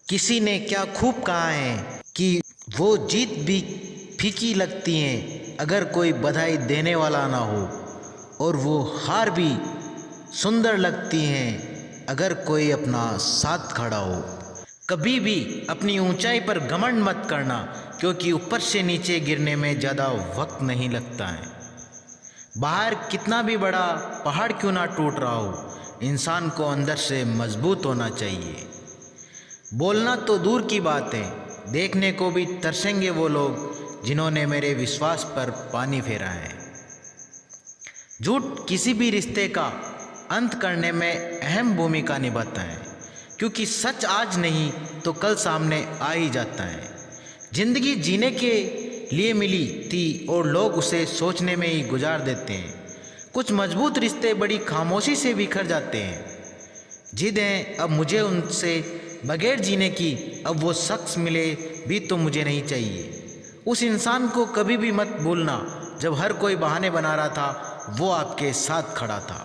किसी ने क्या खूब कहा है कि वो जीत भी फीकी लगती है अगर कोई बधाई देने वाला ना हो, और वो हार भी सुंदर लगती हैं अगर कोई अपना साथ खड़ा हो। कभी भी अपनी ऊंचाई पर घमंड मत करना, क्योंकि ऊपर से नीचे गिरने में ज़्यादा वक्त नहीं लगता है। बाहर कितना भी बड़ा पहाड़ क्यों ना टूट रहा हो, इंसान को अंदर से मजबूत होना चाहिए। बोलना तो दूर की बात है, देखने को भी तरसेंगे वो लोग जिन्होंने मेरे विश्वास पर पानी फेरा है। झूठ किसी भी रिश्ते का अंत करने में अहम भूमिका निभाता है, क्योंकि सच आज नहीं तो कल सामने आ ही जाता है। जिंदगी जीने के लिए मिली थी और लोग उसे सोचने में ही गुजार देते हैं। कुछ मजबूत रिश्ते बड़ी खामोशी से बिखर जाते हैं। जिद है अब मुझे उनसे बगैर जीने की, अब वो शख्स मिले भी तो मुझे नहीं चाहिए। उस इंसान को कभी भी मत भूलना जब हर कोई बहाने बना रहा था, वो आपके साथ खड़ा था।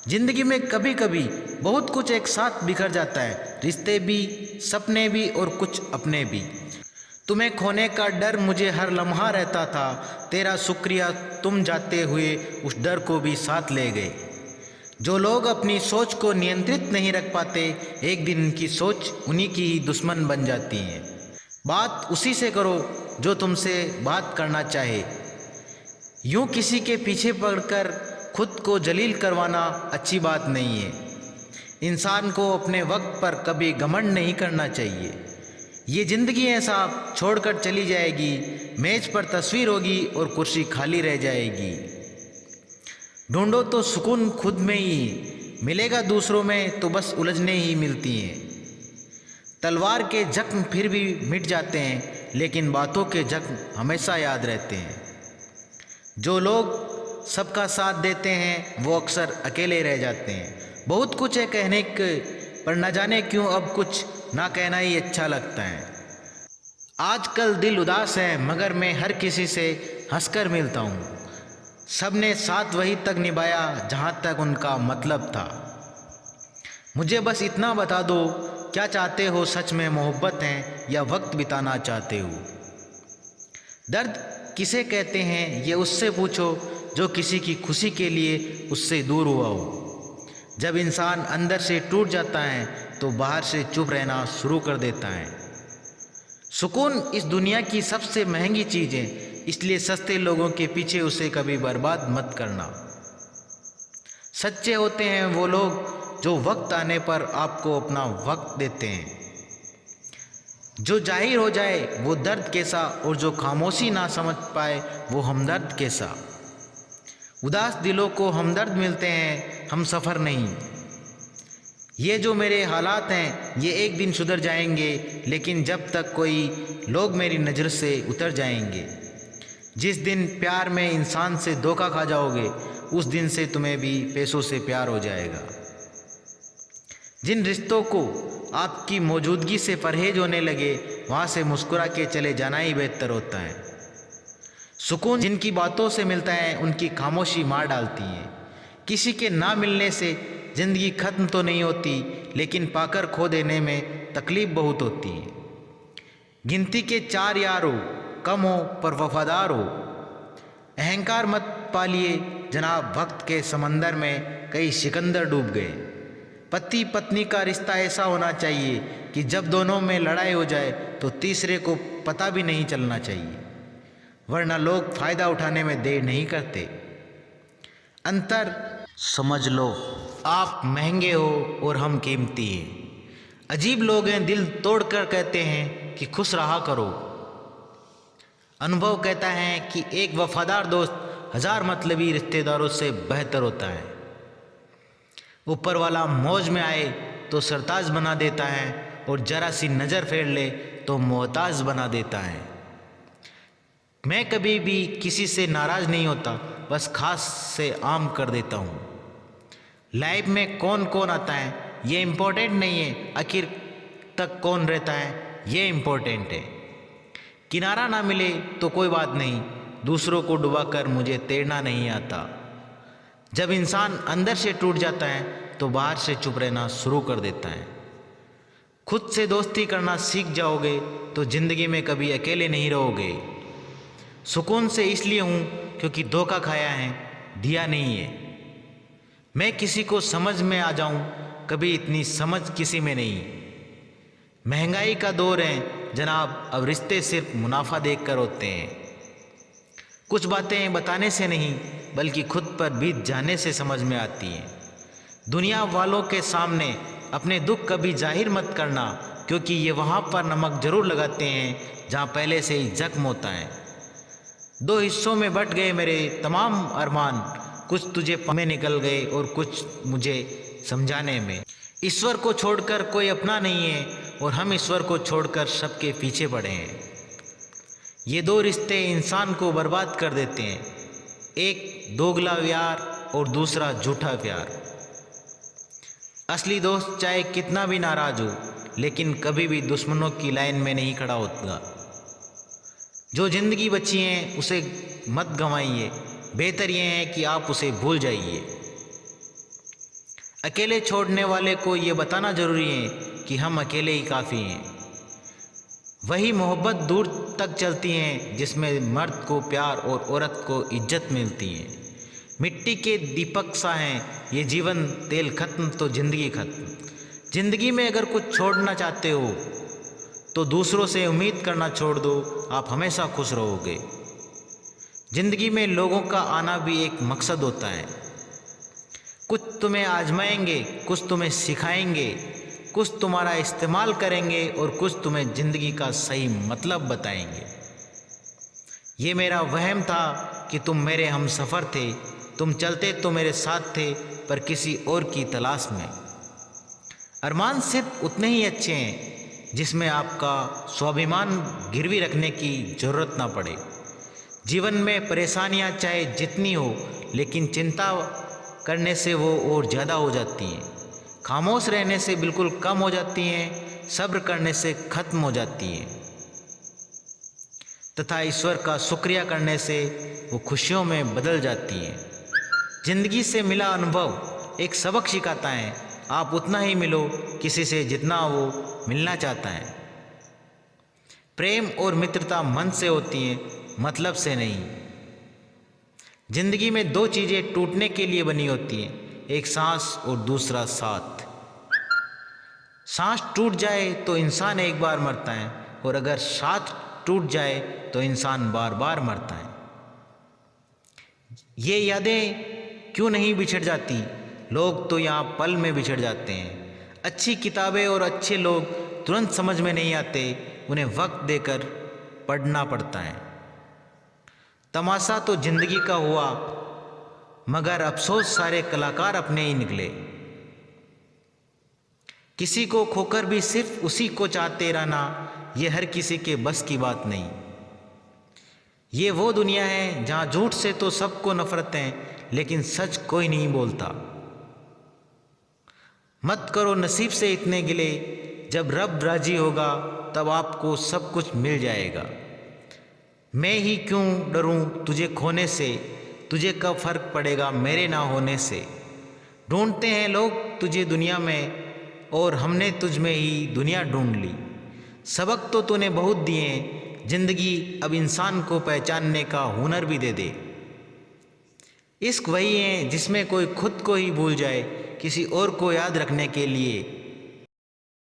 जिंदगी में कभी कभी बहुत कुछ एक साथ बिखर जाता है, रिश्ते भी, सपने भी और कुछ अपने भी। तुम्हें खोने का डर मुझे हर लम्हा रहता था, तेरा शुक्रिया तुम जाते हुए उस डर को भी साथ ले गए। जो लोग अपनी सोच को नियंत्रित नहीं रख पाते, एक दिन उनकी सोच उन्हीं की ही दुश्मन बन जाती है। बात उसी से करो जो तुमसे बात करना चाहे। यूं किसी के पीछे पड़कर खुद को जलील करवाना अच्छी बात नहीं है। इंसान को अपने वक्त पर कभी घमंड नहीं करना चाहिए। ये ज़िंदगी है साहब, छोड़कर चली जाएगी। मेज पर तस्वीर होगी और कुर्सी खाली रह जाएगी। ढूंढो तो सुकून खुद में ही, मिलेगा दूसरों में तो बस उलझने ही मिलती हैं। तलवार के जख्म फिर भी मिट जाते हैं, लेकिन बातों के जख्म हमेशा याद रहते हैं। जो लोग सबका साथ देते हैं वो अक्सर अकेले रह जाते हैं। बहुत कुछ है कहने के, पर न जाने क्यों अब कुछ ना कहना ही अच्छा लगता है। आजकल दिल उदास है, मगर मैं हर किसी से हंसकर मिलता हूँ। सबने साथ वही तक निभाया जहाँ तक उनका मतलब था। मुझे बस इतना बता दो, क्या चाहते हो, सच में मोहब्बत है या वक्त बिताना चाहते हो? दर्द किसे कहते हैं ये उससे पूछो जो किसी की खुशी के लिए उससे दूर हुआ हो। जब इंसान अंदर से टूट जाता है तो बाहर से चुप रहना शुरू कर देता है। सुकून इस दुनिया की सबसे महंगी चीज़ है, इसलिए सस्ते लोगों के पीछे उसे कभी बर्बाद मत करना। सच्चे होते हैं वो लोग जो वक्त आने पर आपको अपना वक्त देते हैं। जो जाहिर हो जाए वो दर्द कैसा, और जो खामोशी ना समझ पाए वो हमदर्द कैसा। उदास दिलों को हमदर्द मिलते हैं, हम सफ़र नहीं। ये जो मेरे हालात हैं ये एक दिन सुधर जाएंगे, लेकिन जब तक कोई लोग मेरी नज़र से उतर जाएंगे। जिस दिन प्यार में इंसान से धोखा खा जाओगे, उस दिन से तुम्हें भी पैसों से प्यार हो जाएगा। जिन रिश्तों को आपकी मौजूदगी से परहेज होने लगे, वहाँ से मुस्कुरा के चले जाना ही बेहतर होता है। सुकून जिनकी बातों से मिलता है, उनकी खामोशी मार डालती है। किसी के ना मिलने से ज़िंदगी ख़त्म तो नहीं होती, लेकिन पाकर खो देने में तकलीफ़ बहुत होती है। गिनती के 4 यार हो, कम हो पर वफादार हो। अहंकार मत पालिए जनाब, वक्त के समंदर में कई सिकंदर डूब गए। पति पत्नी का रिश्ता ऐसा होना चाहिए कि जब दोनों में लड़ाई हो जाए तो तीसरे को पता भी नहीं चलना चाहिए, वरना लोग फ़ायदा उठाने में देर नहीं करते। अंतर समझ लो, आप महंगे हो और हम कीमती हैं। अजीब लोग हैं, दिल तोड़कर कहते हैं कि खुश रहा करो। अनुभव कहता है कि एक वफादार दोस्त 1000 मतलबी रिश्तेदारों से बेहतर होता है। ऊपर वाला मौज में आए तो सरताज बना देता है, और जरा सी नज़र फेर ले तो मोहताज बना देता है। मैं कभी भी किसी से नाराज़ नहीं होता, बस खास से आम कर देता हूँ। लाइफ में कौन कौन आता है ये इम्पोर्टेंट नहीं है, आखिर तक कौन रहता है ये इम्पोर्टेंट है। किनारा ना मिले तो कोई बात नहीं, दूसरों को डुबाकर मुझे तैरना नहीं आता। जब इंसान अंदर से टूट जाता है तो बाहर से चुप रहना शुरू कर देता है। खुद से दोस्ती करना सीख जाओगे तो ज़िंदगी में कभी अकेले नहीं रहोगे। सुकून से इसलिए हूँ क्योंकि धोखा खाया है, दिया नहीं है। मैं किसी को समझ में आ जाऊँ, कभी इतनी समझ किसी में नहीं। महंगाई का दौर है जनाब, अब रिश्ते सिर्फ मुनाफा देखकर होते हैं। कुछ बातें बताने से नहीं बल्कि खुद पर बीत जाने से समझ में आती हैं। दुनिया वालों के सामने अपने दुख कभी जाहिर मत करना, क्योंकि ये वहाँ पर नमक जरूर लगाते हैं जहाँ पहले से ही जख्म होता है। दो हिस्सों में बट गए मेरे तमाम अरमान, कुछ तुझे में निकल गए और कुछ मुझे समझाने में। ईश्वर को छोड़कर कोई अपना नहीं है और हम ईश्वर को छोड़कर सबके पीछे पड़े हैं। ये दो रिश्ते इंसान को बर्बाद कर देते हैं, एक दोगला प्यार और दूसरा झूठा प्यार। असली दोस्त चाहे कितना भी नाराज हो, लेकिन कभी भी दुश्मनों की लाइन में नहीं खड़ा होता। जो जिंदगी बची है उसे मत गंवाइए, बेहतर ये है कि आप उसे भूल जाइए। अकेले छोड़ने वाले को ये बताना जरूरी है कि हम अकेले ही काफ़ी हैं। वही मोहब्बत दूर तक चलती हैं जिसमें मर्द को प्यार और औरत को इज्जत मिलती है। मिट्टी के दीपक सा हैं ये जीवन, तेल खत्म तो जिंदगी खत्म। जिंदगी में अगर कुछ छोड़ना चाहते हो तो दूसरों से उम्मीद करना छोड़ दो, आप हमेशा खुश रहोगे। जिंदगी में लोगों का आना भी एक मकसद होता है। कुछ तुम्हें आजमाएंगे, कुछ तुम्हें सिखाएंगे, कुछ तुम्हारा इस्तेमाल करेंगे और कुछ तुम्हें ज़िंदगी का सही मतलब बताएंगे। ये मेरा वहम था कि तुम मेरे हम सफ़र थे, तुम चलते तो मेरे साथ थे पर किसी और की तलाश में। अरमान सिर्फ उतने ही अच्छे हैं जिसमें आपका स्वाभिमान गिरवी रखने की ज़रूरत ना पड़े। जीवन में परेशानियां चाहे जितनी हो, लेकिन चिंता करने से वो और ज़्यादा हो जाती हैं। खामोश रहने से बिल्कुल कम हो जाती हैं, सब्र करने से ख़त्म हो जाती हैं, तथा ईश्वर का शुक्रिया करने से वो खुशियों में बदल जाती हैं। जिंदगी से मिला अनुभव एक सबक सिखाता है, आप उतना ही मिलो किसी से जितना वो मिलना चाहता है। प्रेम और मित्रता मन से होती है, मतलब से नहीं। जिंदगी में दो चीज़ें टूटने के लिए बनी होती हैं, एक सांस और दूसरा साथ। सांस टूट जाए तो इंसान एक बार मरता है, और अगर साथ टूट जाए तो इंसान बार बार मरता है। ये यादें क्यों नहीं बिछड़ जाती, लोग तो यहाँ पल में बिछड़ जाते हैं। अच्छी किताबें और अच्छे लोग तुरंत समझ में नहीं आते, उन्हें वक्त देकर पढ़ना पड़ता है। तमाशा तो जिंदगी का हुआ, मगर अफसोस सारे कलाकार अपने ही निकले। किसी को खोकर भी सिर्फ उसी को चाहते रहना, ये हर किसी के बस की बात नहीं। ये वो दुनिया है जहाँ झूठ से तो सबको नफरत है, लेकिन सच कोई नहीं बोलता। मत करो नसीब से इतने गिले, जब रब राजी होगा तब आपको सब कुछ मिल जाएगा। मैं ही क्यों डरूं तुझे खोने से, तुझे कब फर्क पड़ेगा मेरे ना होने से। ढूंढते हैं लोग तुझे दुनिया में, और हमने तुझ में ही दुनिया ढूंढ ली। सबक तो तूने बहुत दिए, जिंदगी अब इंसान को पहचानने का हुनर भी दे दे। इश्क वही है जिसमें कोई खुद को ही भूल जाए किसी और को याद रखने के लिए।